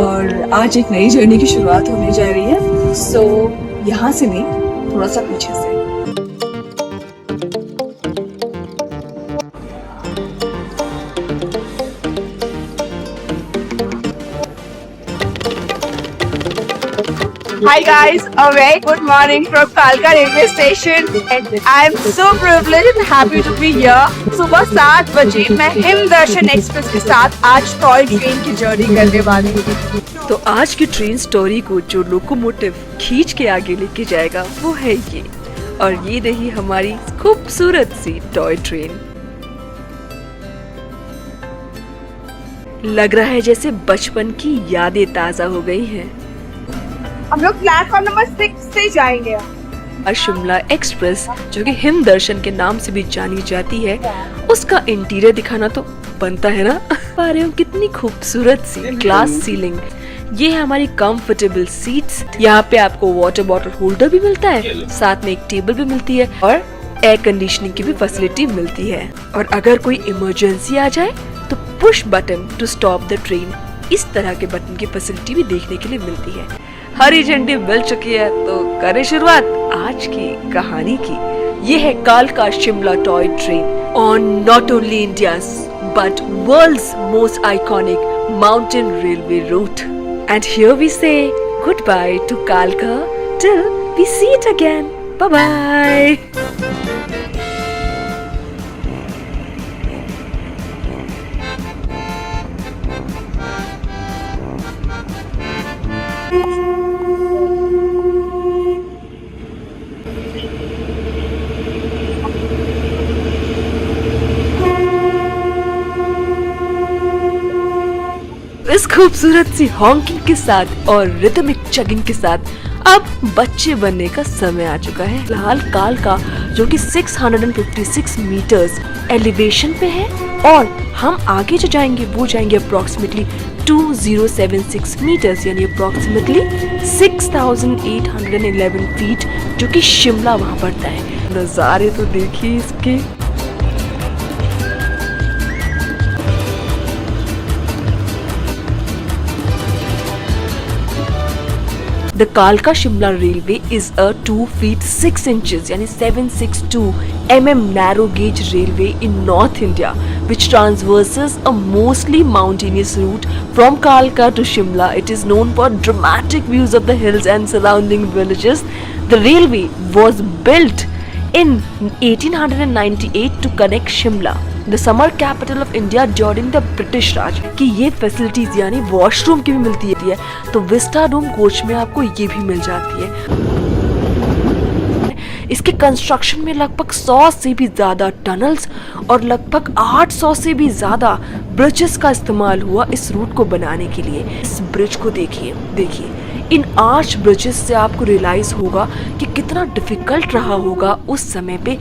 और आज एक नई जर्नी की शुरुआत होने जा रही है। सो यहाँ से नहीं, थोड़ा सा पीछे से। Hi guys, a very good morning from Kalka railway station and I am so privileged and happy to be here. सुबह 7 बजे मैं हिमदर्शन एक्सप्रेस के साथ आज टॉय ट्रेन की जर्नी करने वाली हूँ। तो आज की ट्रेन स्टोरी को जो लोकोमोटिव खींच के आगे लेके जाएगा वो है ये, और ये रही हमारी खूबसूरत सी टॉय ट्रेन। लग रहा है जैसे बचपन की यादें ताजा हो गई हैं। हम लोग प्लेटफॉर्म नंबर 6 से जाएंगे। शिमला एक्सप्रेस जो कि हिमदर्शन के नाम से भी जानी जाती है, उसका इंटीरियर दिखाना तो बनता है ना। पा रहे हो कितनी खूबसूरत सी ग्लास सीलिंग। ये है हमारी कंफर्टेबल सीट्स। यहाँ पे आपको वाटर बॉटल होल्डर भी मिलता है, साथ में एक टेबल भी मिलती है और एयर कंडीशनिंग की भी फैसिलिटी मिलती है। और अगर कोई इमरजेंसी आ जाए तो push button to stop the train, इस तरह के बटन की फैसिलिटी भी देखने के लिए मिलती है। हरी झंडी मिल चुकी है तो करें शुरुआत आज की कहानी की। ये है कालका Shimla toy train on not only India's but world's most iconic mountain railway route. And here we say good bye to कालका till we see it again. Bye bye. इस खूबसूरत सी हॉकिंग के साथ और रिदमिक चगिंग के साथ अब बच्चे बनने का समय आ चुका है। फिलहाल कालका जो कि 656 मीटर्स एलिवेशन पे है, और हम आगे जो जाएंगे वो जाएंगे अप्रोक्सीमेटली 2076 मीटर्स, यानी अप्रोक्सीमेटली 6811 फीट, जो कि शिमला वहाँ पड़ता है। नज़ारे तो देखिए इसके। The Kalka Shimla Railway is a 2 feet 6 inches यानी 762 mm narrow gauge railway in North India which traverses a mostly mountainous route from Kalka to Shimla. It is known for dramatic views of the hills and surrounding villages. The railway was built in 1898 to connect Shimla, the summer capital of India during the British Raj। कि ये facilities यानी washroom की भी मिलती है, तो vista dome coach में आपको ये भी मिल जाती है। इसके कंस्ट्रक्शन में लगभग 100 से भी ज्यादा टनल्स और लगभग 800 से भी ज्यादा ब्रिजेस का इस्तेमाल हुआ इस रूट को बनाने के लिए। इस ब्रिज को देखिए इन आर्च ब्रिजेस से आपको रियलाइज होगा कि कितना डिफिकल्ट रहा होगा उस समय पे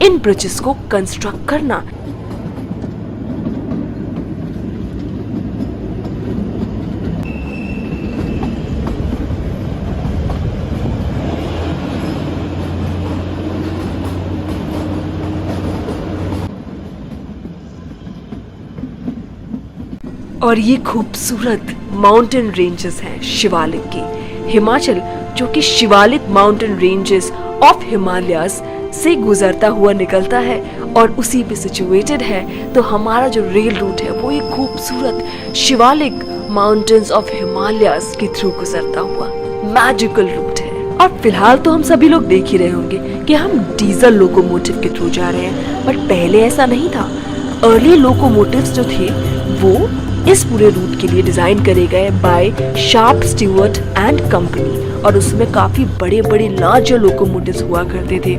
इन ब्रिजेस को कंस्ट्रक्ट करना। और ये खूबसूरत माउंटेन रेंजेस हैं शिवालिक की। हिमाचल जो कि Shivalik mountain ranges of Himalayas से गुजरता हुआ निकलता है और उसी पे सिचुएटेड है, तो हमारा जो रेल रूट है वो एक खूबसूरत शिवालिक माउंटेन्स ऑफ हिमालयास के थ्रू गुजरता हुआ मैजिकल रूट है। और फिलहाल तो हम सभी लोग देख ही रहे होंगे कि हम डीजल लोकोमोटिव के थ्रू जा रहे हैं, बट पहले ऐसा नहीं था। अर्ली लोकोमोटिव्स जो थे वो इस पूरे रूट के लिए डिजाइन करे गए bye sharp Stewart and company, और उसमें काफी बड़े बड़े लार्जर लोकोमोटिव्स हुआ करते थे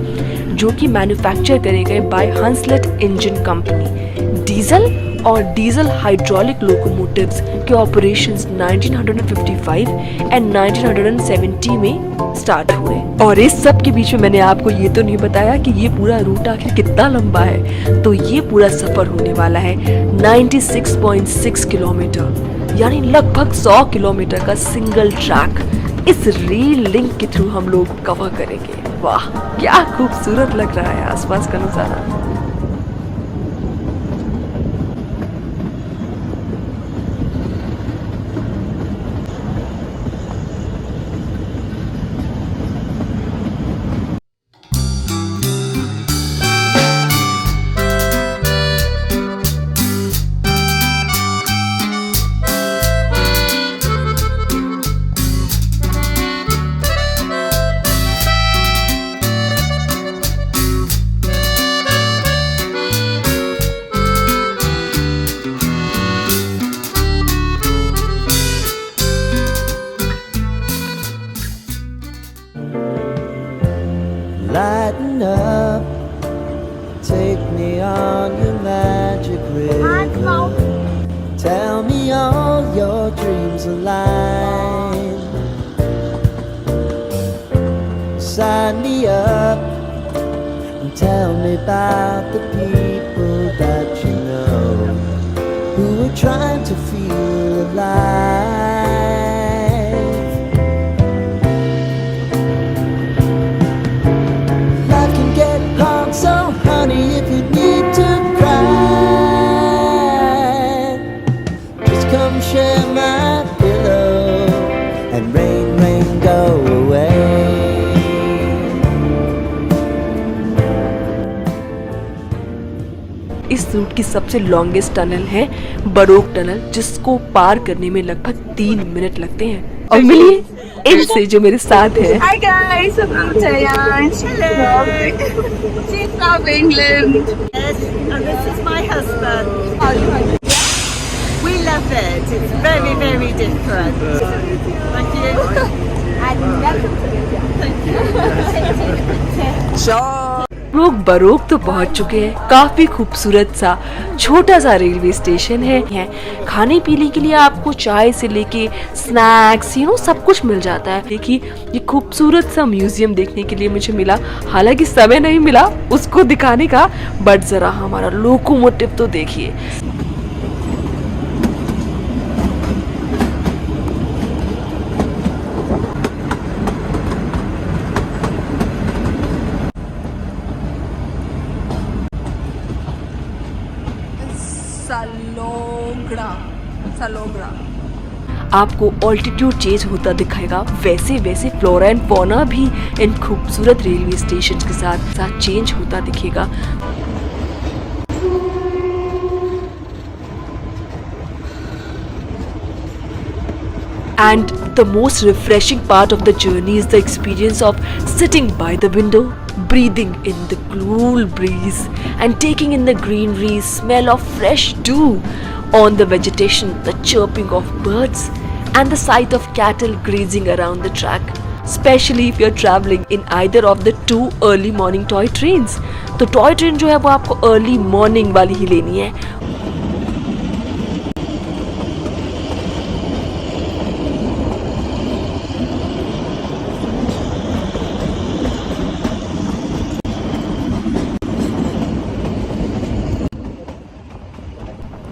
जो कि मैन्युफैक्चर करे गए बाय हंसलेट इंजन कंपनी। डीजल और डीजल हाइड्रोलिक लोकोमोटिव्स के ऑपरेशंस 1955 एंड 1970 में स्टार्ट हुए। और इस सब के बीच में मैंने आपको ये तो नहीं बताया कि ये पूरा रूट आखिर कितना लंबा है। तो ये पूरा सफर होने वाला है 96.6 किलोमीटर, यानी लगभग 100 किलोमीटर का सिंगल ट्रैक इस रेल लिंक के थ्रू हम लोग कवर करेंगे। वाह, क्या खूबसूरत लग रहा है आसपास का नजारा। up and tell me about the people that you know who are trying to feel alive. Life can get hard, so honey, if you need to cry, just come share my pillow and rain, rain, go away. इस root की सबसे longest tunnel है baroque tunnel, जिसको पार करने में लगभग 3 minute लगते हैं। और मिलिए इनसे जो मेरे साथ है। Hi guys, I'm Jayan. Hello. She's from England. Yes, and this is my husband. We love it. It's very, very different. Thank you. And welcome to India. लोग बरोक तो पहुंच चुके हैं। काफी खूबसूरत सा छोटा सा रेलवे स्टेशन है। खाने पीने के लिए आपको चाय से लेके स्नैक्स सब कुछ मिल जाता है। देखिए ये खूबसूरत सा म्यूजियम देखने के लिए मुझे मिला, हालांकि समय नहीं मिला उसको दिखाने का, बट जरा हमारा लोकोमोटिव तो देखिए। सलोग्रा आपको ऑल्टीट्यूड चेंज होता दिखाएगा, वैसे वैसे फ्लोरा एंड फौना भी इन खूबसूरत रेलवे स्टेशन के साथ साथ चेंज होता दिखेगा। And the most refreshing part of the journey is the experience of sitting by the window, breathing in the cool breeze and taking in the greenery, smell of fresh dew on the vegetation, the chirping of birds and the sight of cattle grazing around the track, especially if you're traveling in either of the 2 early morning toy trains। तो toy train जो है वो आपको early morning वाली ही लेनी है।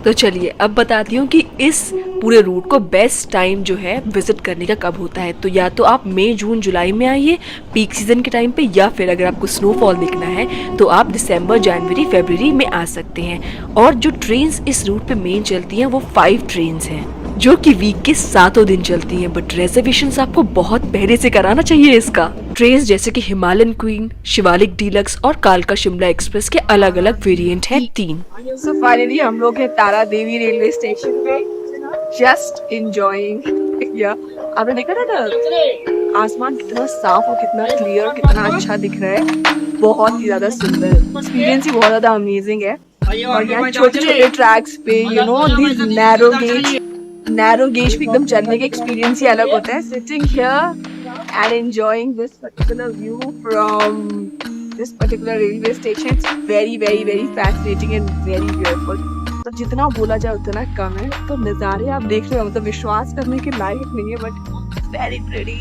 तो चलिए अब बताती हूँ कि इस पूरे रूट को बेस्ट टाइम जो है विजिट करने का कब होता है। तो या तो आप मई, जून, जुलाई में आइए पीक सीजन के टाइम पे, या फिर अगर आपको स्नोफॉल देखना है तो आप दिसंबर, जनवरी, फरवरी में आ सकते हैं। और जो ट्रेन्स इस रूट पे मेन चलती हैं वो 5 ट्रेन्स हैं जो कि वीक के 7 दिन चलती हैं, बट रिजर्वेशंस आपको बहुत पहले से कराना चाहिए इसका। ट्रेन्स जैसे कि हिमालयन क्वीन, शिवालिक डीलक्स और कालका शिमला एक्सप्रेस के अलग अलग वेरिएंट हैं 3। So finally हम लोग हैं तारा देवी रेलवे स्टेशन पे, जस्ट एंजॉयिंग। आपने देखा था आसमान कितना साफ और कितना क्लियर, कितना अच्छा दिख रहा है, बहुत ही ज्यादा सुंदर। एक्सपीरियंस ही बहुत ज्यादा अमेजिंग है। और यहाँ छोटे छोटे ट्रैक्स पे दिस नैरो गेज पे एकदम चलने का एक्सपीरियंस ही अलग होता है। Sitting here and enjoying this particular view from this particular railway station, it's very very very fascinating and very beautiful। तो जितना बोला जाए उतना कम है। तो नज़ारे आप देख रहे हो, मतलब विश्वास करने के लायक नहीं है, but very pretty।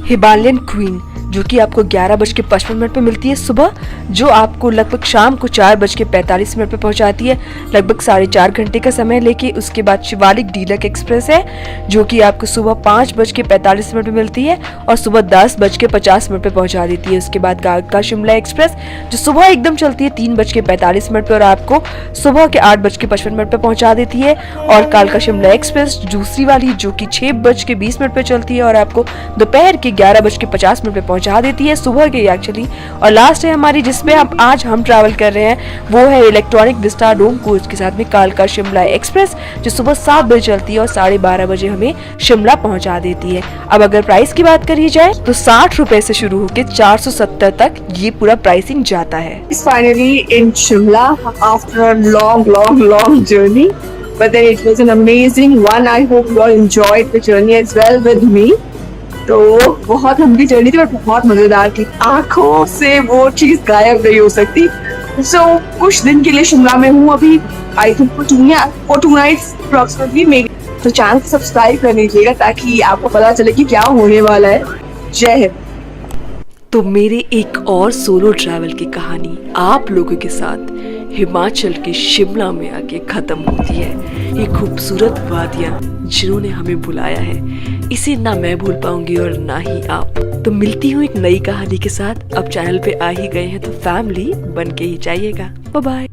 Himalayan queen जो कि आपको 11:55 पे मिलती है सुबह, जो आपको लगभग शाम को 4:45 पे पहुंचाती है, लगभग 4.5 घंटे का समय लेके। उसके बाद शिवालिक डीलक एक्सप्रेस है जो कि आपको सुबह 5:45 पे मिलती है और सुबह 10:50 पे पहुंचा देती है। उसके बाद कालका शिमला एक्सप्रेस जो सुबह एकदम चलती है 3:45 पे और आपको सुबह के 8:55 पे पहुंचा देती है। और कालका शिमला एक्सप्रेस दूसरी वाली जो कि 6:20 पे चलती है और आपको दोपहर के 11:50 पे पहुंचा देती है, सुबह के एक्चुअली। और लास्ट है हमारी जिसमें आज हम ट्रैवल कर रहे हैं, वो है इलेक्ट्रॉनिक विस्टा डोम कोच के साथ में कालका शिमला एक्सप्रेस जो सुबह 7 बजे चलती है और 12:30 बजे हमें शिमला पहुंचा देती है। अब अगर प्राइस की बात करी जाए तो 60 रुपए से शुरू होकर 470 तक ये पूरा प्राइसिंग जाता है। Finally in Shimla after a long journey, but then it was an amazing one। I hope you all enjoyed the journey as well with me। तो बहुत लंबी जर्नी थी और बहुत मजेदार थी, आंखों से वो चीज गायब नहीं हो सकती। सो कुछ दिन के लिए शिमला में हूँ अभी, I think for 2 nights approximately maybe। तो चैनल सब्सक्राइब कर लीजिएगा ताकि आपको पता चले कि क्या होने वाला है। जय हिंद। तो मेरे एक और सोलो ट्रैवल की कहानी आप लोगों के साथ हिमाचल के शिमला में आके खत्म होती है। ये खूबसूरत वादियां जिन्होंने हमें बुलाया है, इसे ना मैं भूल पाऊंगी और ना ही आप। तो मिलती हूँ एक नई कहानी के साथ। अब चैनल पे आ ही गए हैं तो फैमिली बन के ही जाइएगा। Bye bye.